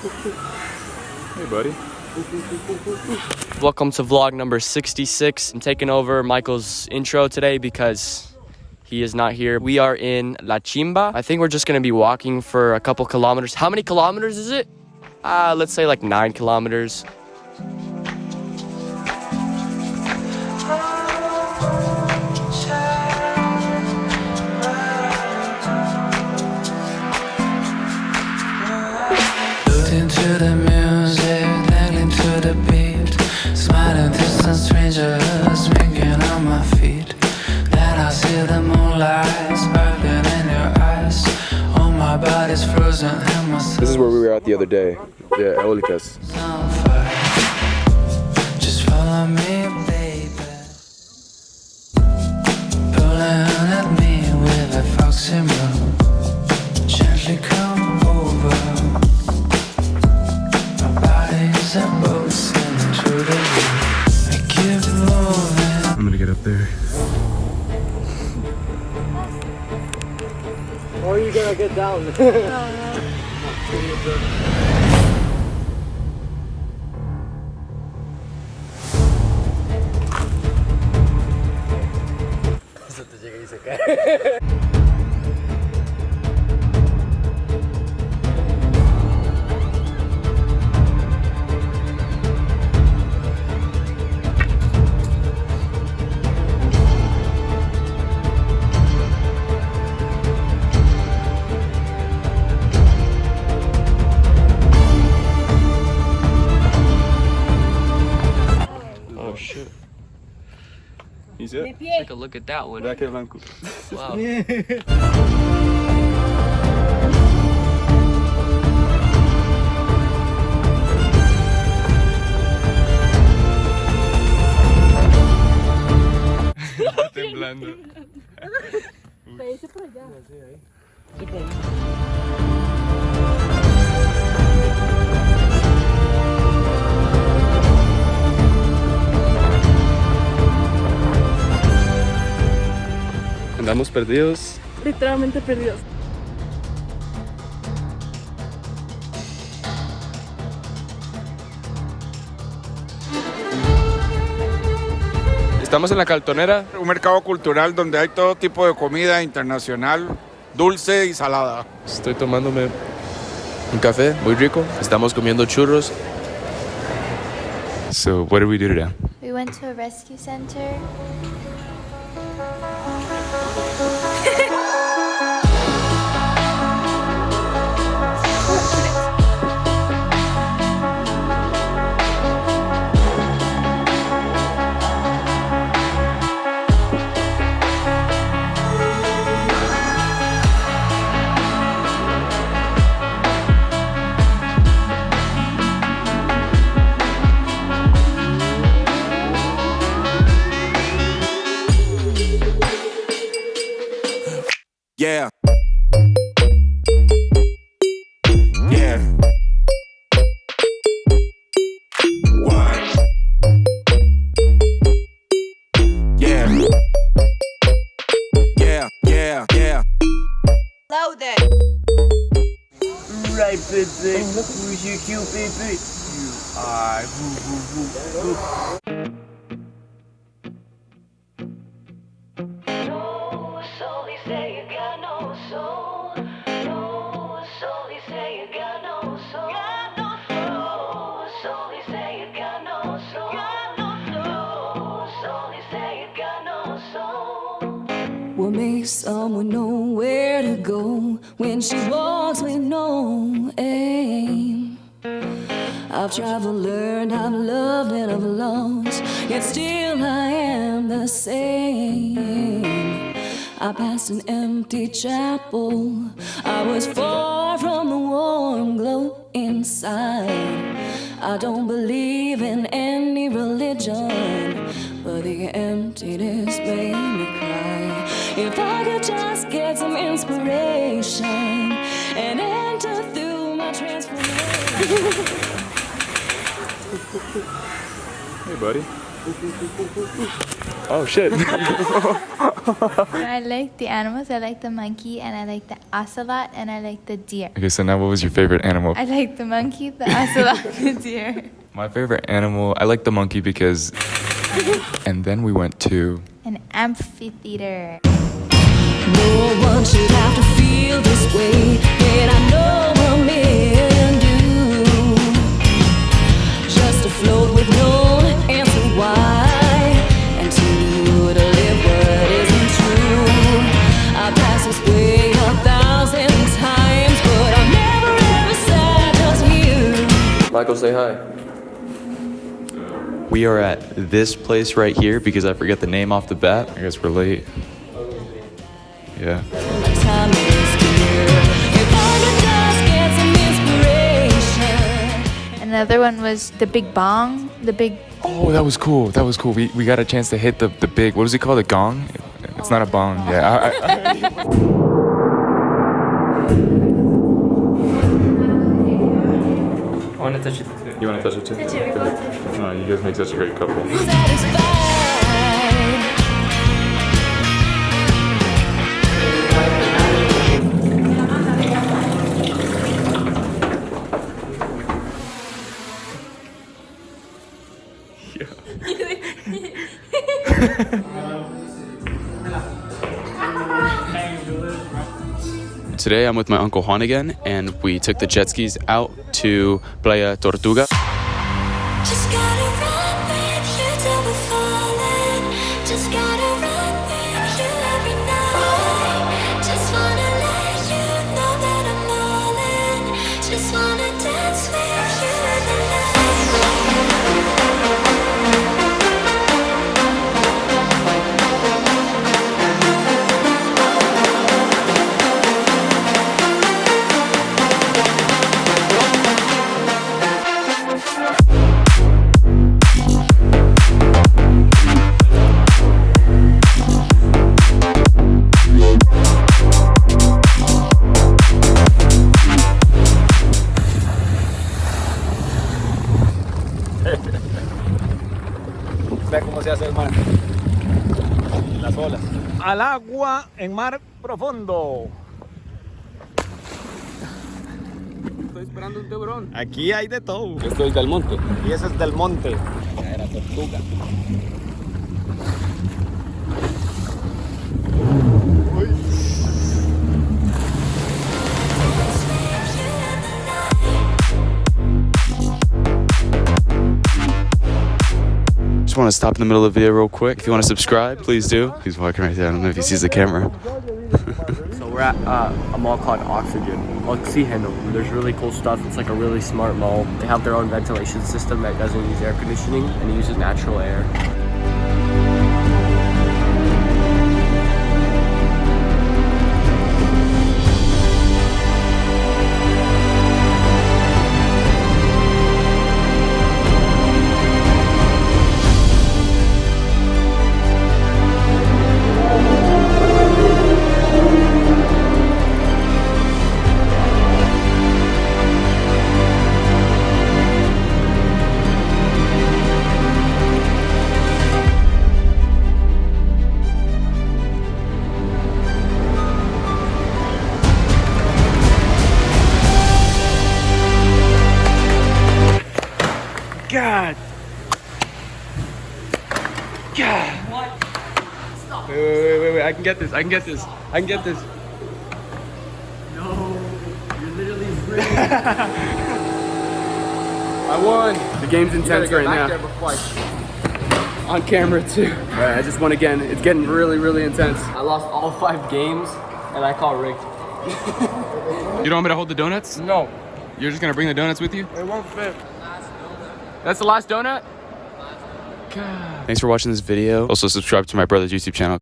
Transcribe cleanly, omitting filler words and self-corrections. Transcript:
Hey, buddy. Welcome to vlog number 66. I'm taking over Michael's intro today because he is not here. We are in La Chimba. I think we're just gonna be walking for a couple kilometers. How many kilometers is it? Let's say like 9 kilometers. Into the music, dangling to the beat, smiling distant strangers winking on my feet. Then I see the moonlight sparkling in your eyes. Oh, my body's frozen and my soul. This is where we were at the other day. Yeah, Eólicas. On fire. Just follow me, baby. Pulling at me with a foxy move. Gently come over. I'm gonna get up there. Or are you gonna get down? Eso te llega y se cae. Oh shit. You see it? Take a look at that one. Vea que Franco. Wow. Temblando. Ese por allá. Andamos perdidos. Literalmente perdidos. Estamos en la Cartonera. Un mercado cultural donde hay todo tipo de comida internacional, dulce y salada. Estoy tomándome un café muy rico. Estamos comiendo churros. So, what did we do today? We went to a rescue center. Yeah. Yeah. What? Yeah. Yeah, yeah, yeah. Loaded. Right, baby. Who's your cute baby? You are. What makes someone know where to go when she walks with no aim? I've traveled, learned, I've loved and I've lost, yet still I am the same. I passed an empty chapel, I was far from the warm glow inside. I don't believe in any religion, but the emptiness made me cry. If I could just get some inspiration and enter through my transformation. Hey, buddy. Oh, shit. I like the animals. I like the monkey, and I like the ocelot, and I like the deer. Okay, so now what was your favorite animal? I like the monkey, the ocelot, the deer. My favorite animal, I like the monkey because... And then we went to... An amphitheater. No one should have to feel this way, and I know what men do. Just to float with no answer why, and to live what isn't true. I pass this way 1,000 times, but I'm never ever sad just here. Michael, say hi. We are at this place right here because I forget the name off the bat. I guess we're late. Yeah. My time is here. If I could just get some inspiration. Another one was the big bong, the big... Oh, that was cool. That was cool. We got a chance to hit the big, what was it called? A gong? It's not a bong. Yeah. I want to touch it too. You want to touch it too? Touch it, oh, you guys make such a great couple. Satisfied. Today I'm with my Uncle Juan again, and we took the jet skis out to Playa Tortuga. Just gotta run with you till we're falling. Just gotta run with you every night. Just wanna let you know that I'm all in. Just wanna dance with you in the night. Ve cómo se hace el mar. Las olas. Al agua en mar profundo. Estoy esperando un tiburón. Aquí hay de todo. Esto es del monte. Y ese es del monte. Era tortuga. Just want to stop in the middle of the video real quick. If you want to subscribe, please do. He's walking right there. I don't know if he sees the camera. So we're at a mall called Oxygen. There's really cool stuff. It's like a really smart mall. They have their own ventilation system that doesn't use air conditioning and it uses natural air. God. God. What? Stop. Wait. I can get this. I can get this. No, you're literally brilliant. I won. The game's intense right now. On camera too. Alright, I just won again. It's getting really, really intense. I lost all 5 games and I call rigged. You don't want me to hold the donuts? No. You're just gonna bring the donuts with you? It won't fit. That's the last donut? Thanks for watching this video. Also subscribe to my brother's YouTube channel.